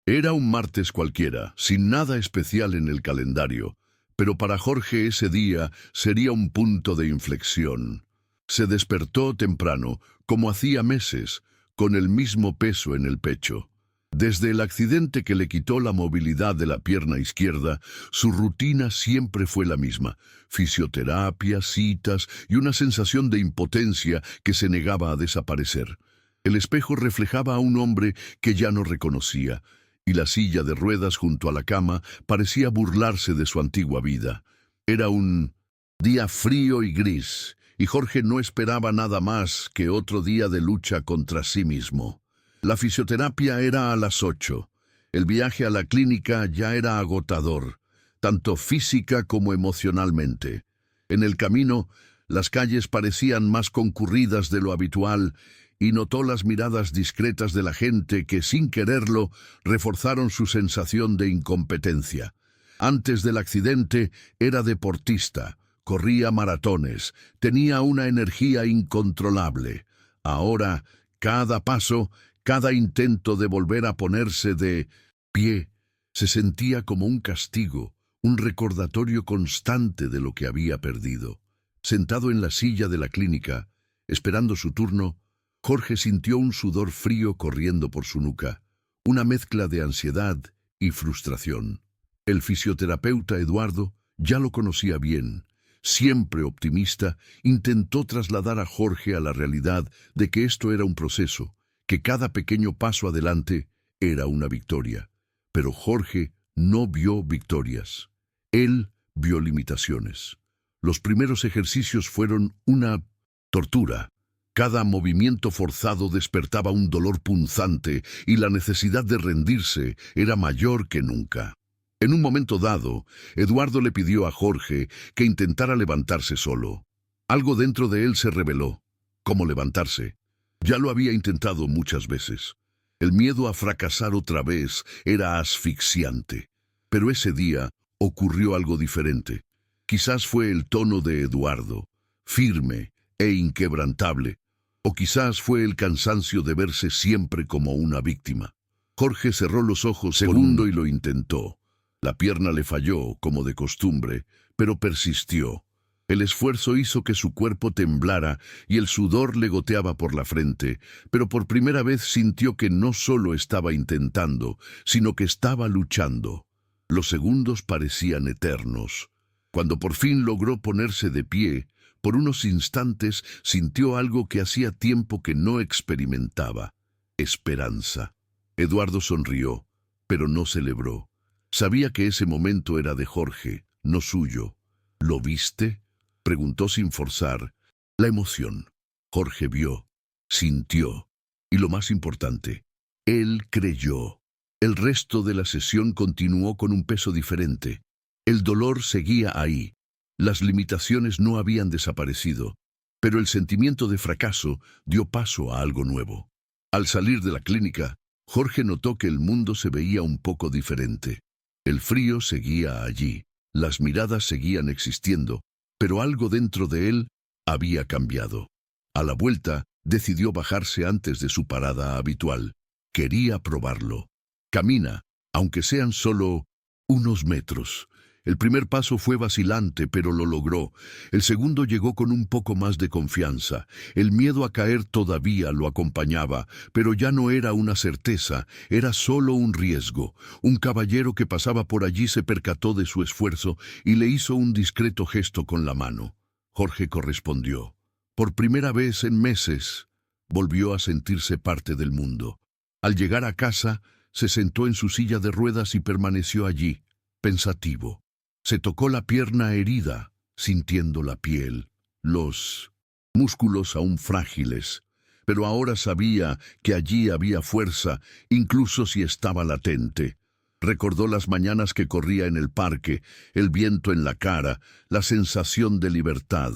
Era un martes cualquiera, sin nada especial en el calendario, pero para Jorge ese día sería un punto de inflexión. Se despertó temprano, como hacía meses, con el mismo peso en el pecho. Desde el accidente que le quitó la movilidad de la pierna izquierda, su rutina siempre fue la misma: fisioterapia, citas y una sensación de impotencia que se negaba a desaparecer. El espejo reflejaba a un hombre que ya no reconocía, y la silla de ruedas junto a la cama parecía burlarse de su antigua vida. Era un día frío y gris, y Jorge no esperaba nada más que otro día de lucha contra sí mismo. La fisioterapia era a las 8. El viaje a la clínica ya era agotador, tanto física como emocionalmente. En el camino, las calles parecían más concurridas de lo habitual, y notó las miradas discretas de la gente que, sin quererlo, reforzaron su sensación de incompetencia. Antes del accidente, era deportista, corría maratones, tenía una energía incontrolable. Ahora, cada paso, cada intento de volver a ponerse de pie, se sentía como un castigo, un recordatorio constante de lo que había perdido. Sentado en la silla de la clínica, esperando su turno, Jorge sintió un sudor frío corriendo por su nuca, una mezcla de ansiedad y frustración. El fisioterapeuta Eduardo ya lo conocía bien. Siempre optimista, intentó trasladar a Jorge a la realidad de que esto era un proceso, que cada pequeño paso adelante era una victoria. Pero Jorge no vio victorias. Él vio limitaciones. Los primeros ejercicios fueron una tortura. Cada movimiento forzado despertaba un dolor punzante y la necesidad de rendirse era mayor que nunca. En un momento dado, Eduardo le pidió a Jorge que intentara levantarse solo. Algo dentro de él se rebeló. ¿Cómo levantarse? Ya lo había intentado muchas veces. El miedo a fracasar otra vez era asfixiante. Pero ese día ocurrió algo diferente. Quizás fue el tono de Eduardo, firme e inquebrantable, o quizás fue el cansancio de verse siempre como una víctima. Jorge cerró los ojos segundo y lo intentó. La pierna le falló, como de costumbre, pero persistió. El esfuerzo hizo que su cuerpo temblara y el sudor le goteaba por la frente, pero por primera vez sintió que no solo estaba intentando, sino que estaba luchando. Los segundos parecían eternos. Cuando por fin logró ponerse de pie, por unos instantes sintió algo que hacía tiempo que no experimentaba: esperanza. Eduardo sonrió, pero no celebró. Sabía que ese momento era de Jorge, no suyo. ¿Lo viste?, preguntó sin forzar. La emoción. Jorge vio, sintió, y lo más importante, él creyó. El resto de la sesión continuó con un peso diferente. El dolor seguía ahí. Las limitaciones no habían desaparecido, pero el sentimiento de fracaso dio paso a algo nuevo. Al salir de la clínica, Jorge notó que el mundo se veía un poco diferente. El frío seguía allí, las miradas seguían existiendo, pero algo dentro de él había cambiado. A la vuelta, decidió bajarse antes de su parada habitual. Quería probarlo. Camina, aunque sean solo unos metros. El primer paso fue vacilante, pero lo logró. El segundo llegó con un poco más de confianza. El miedo a caer todavía lo acompañaba, pero ya no era una certeza, era solo un riesgo. Un caballero que pasaba por allí se percató de su esfuerzo y le hizo un discreto gesto con la mano. Jorge correspondió. Por primera vez en meses, volvió a sentirse parte del mundo. Al llegar a casa, se sentó en su silla de ruedas y permaneció allí, pensativo. Se tocó la pierna herida, sintiendo la piel, los músculos aún frágiles, pero ahora sabía que allí había fuerza, incluso si estaba latente. Recordó las mañanas que corría en el parque, el viento en la cara, la sensación de libertad.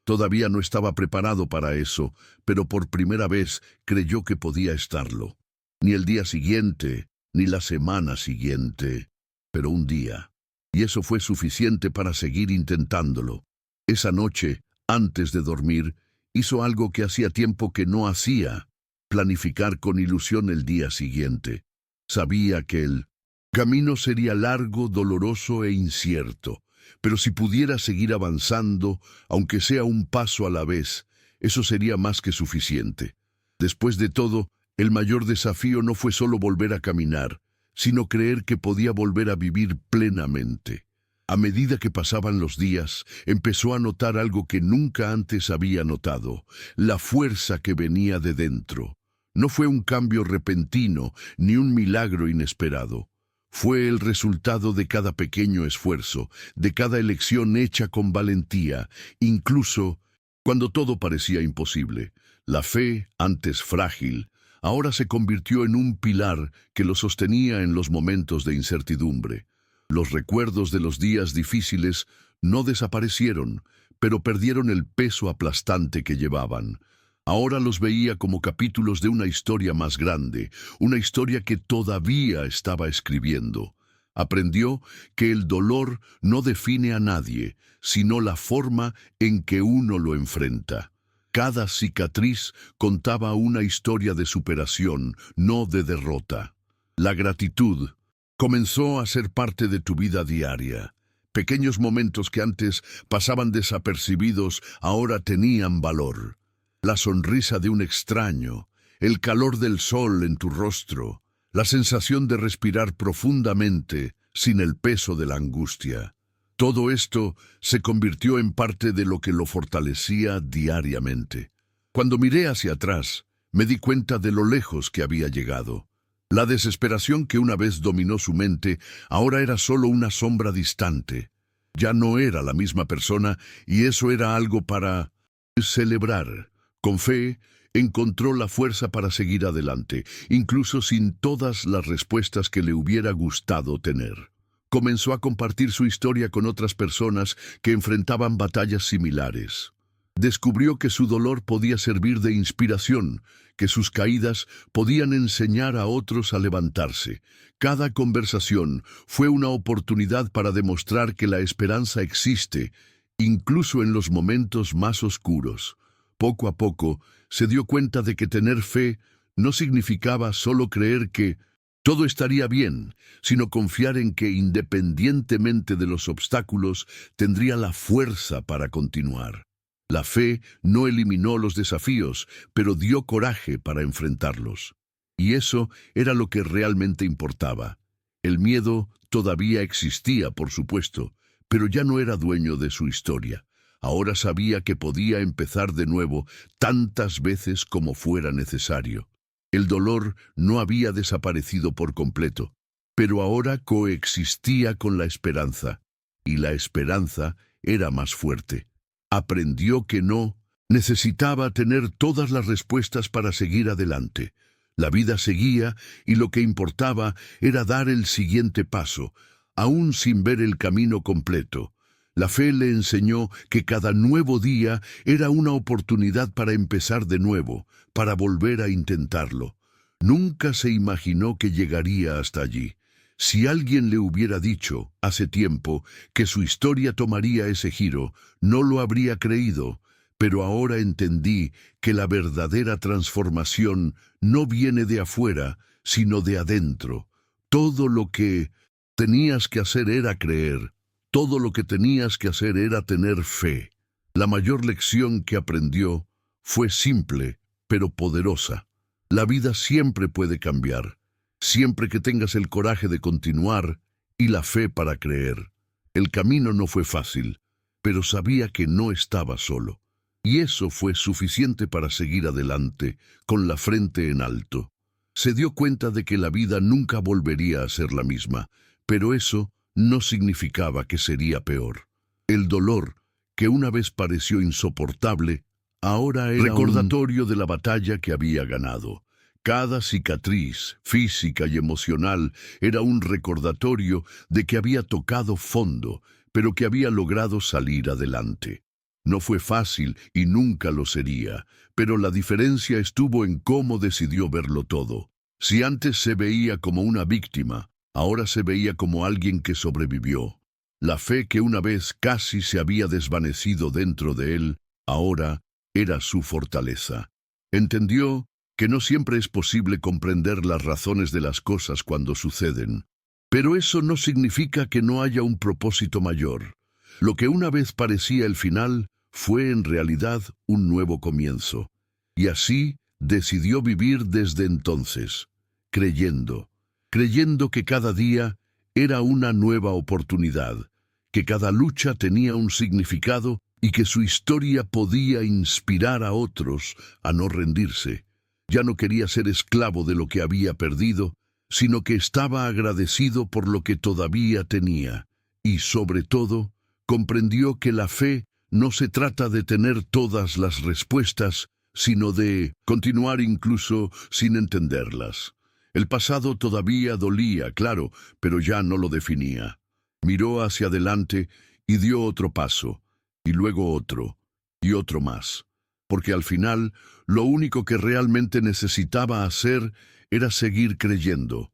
Todavía no estaba preparado para eso, pero por primera vez creyó que podía estarlo. Ni el día siguiente, ni la semana siguiente, pero un día. Y eso fue suficiente para seguir intentándolo. Esa noche, antes de dormir, hizo algo que hacía tiempo que no hacía: planificar con ilusión el día siguiente. Sabía que el camino sería largo, doloroso e incierto, pero si pudiera seguir avanzando, aunque sea un paso a la vez, eso sería más que suficiente. Después de todo, el mayor desafío no fue solo volver a caminar, sino creer que podía volver a vivir plenamente. A medida que pasaban los días, empezó a notar algo que nunca antes había notado: la fuerza que venía de dentro. No fue un cambio repentino, ni un milagro inesperado. Fue el resultado de cada pequeño esfuerzo, de cada elección hecha con valentía, incluso cuando todo parecía imposible. La fe, antes frágil, ahora se convirtió en un pilar que lo sostenía en los momentos de incertidumbre. Los recuerdos de los días difíciles no desaparecieron, pero perdieron el peso aplastante que llevaban. Ahora los veía como capítulos de una historia más grande, una historia que todavía estaba escribiendo. Aprendió que el dolor no define a nadie, sino la forma en que uno lo enfrenta. Cada cicatriz contaba una historia de superación, no de derrota. La gratitud comenzó a ser parte de tu vida diaria. Pequeños momentos que antes pasaban desapercibidos ahora tenían valor. La sonrisa de un extraño, el calor del sol en tu rostro, la sensación de respirar profundamente sin el peso de la angustia. Todo esto se convirtió en parte de lo que lo fortalecía diariamente. Cuando miré hacia atrás, me di cuenta de lo lejos que había llegado. La desesperación que una vez dominó su mente ahora era solo una sombra distante. Ya no era la misma persona, y eso era algo para celebrar. Con fe, encontró la fuerza para seguir adelante, incluso sin todas las respuestas que le hubiera gustado tener. Comenzó a compartir su historia con otras personas que enfrentaban batallas similares. Descubrió que su dolor podía servir de inspiración, que sus caídas podían enseñar a otros a levantarse. Cada conversación fue una oportunidad para demostrar que la esperanza existe, incluso en los momentos más oscuros. Poco a poco, se dio cuenta de que tener fe no significaba solo creer que todo estaría bien, sino confiar en que, independientemente de los obstáculos, tendría la fuerza para continuar. La fe no eliminó los desafíos, pero dio coraje para enfrentarlos. Y eso era lo que realmente importaba. El miedo todavía existía, por supuesto, pero ya no era dueño de su historia. Ahora sabía que podía empezar de nuevo tantas veces como fuera necesario. El dolor no había desaparecido por completo, pero ahora coexistía con la esperanza, y la esperanza era más fuerte. Aprendió que no necesitaba tener todas las respuestas para seguir adelante. La vida seguía, y lo que importaba era dar el siguiente paso, aún sin ver el camino completo. La fe le enseñó que cada nuevo día era una oportunidad para empezar de nuevo, para volver a intentarlo. Nunca se imaginó que llegaría hasta allí. Si alguien le hubiera dicho, hace tiempo, que su historia tomaría ese giro, no lo habría creído, pero ahora entendí que la verdadera transformación no viene de afuera, sino de adentro. Todo lo que tenías que hacer era creer. Todo lo que tenías que hacer era tener fe. La mayor lección que aprendió fue simple, pero poderosa. La vida siempre puede cambiar, siempre que tengas el coraje de continuar y la fe para creer. El camino no fue fácil, pero sabía que no estaba solo. Y eso fue suficiente para seguir adelante, con la frente en alto. Se dio cuenta de que la vida nunca volvería a ser la misma, pero eso no significaba que sería peor. El dolor, que una vez pareció insoportable, ahora era recordatorio de la batalla que había ganado. Cada cicatriz, física y emocional, era un recordatorio de que había tocado fondo, pero que había logrado salir adelante. No fue fácil y nunca lo sería, pero la diferencia estuvo en cómo decidió verlo todo. Si antes se veía como una víctima, ahora se veía como alguien que sobrevivió. La fe que una vez casi se había desvanecido dentro de él, ahora era su fortaleza. Entendió que no siempre es posible comprender las razones de las cosas cuando suceden. Pero eso no significa que no haya un propósito mayor. Lo que una vez parecía el final fue en realidad un nuevo comienzo. Y así decidió vivir desde entonces, creyendo que cada día era una nueva oportunidad, que cada lucha tenía un significado y que su historia podía inspirar a otros a no rendirse. Ya no quería ser esclavo de lo que había perdido, sino que estaba agradecido por lo que todavía tenía. Y sobre todo, comprendió que la fe no se trata de tener todas las respuestas, sino de continuar incluso sin entenderlas. El pasado todavía dolía, claro, pero ya no lo definía. Miró hacia adelante y dio otro paso, y luego otro, y otro más. Porque al final, lo único que realmente necesitaba hacer era seguir creyendo.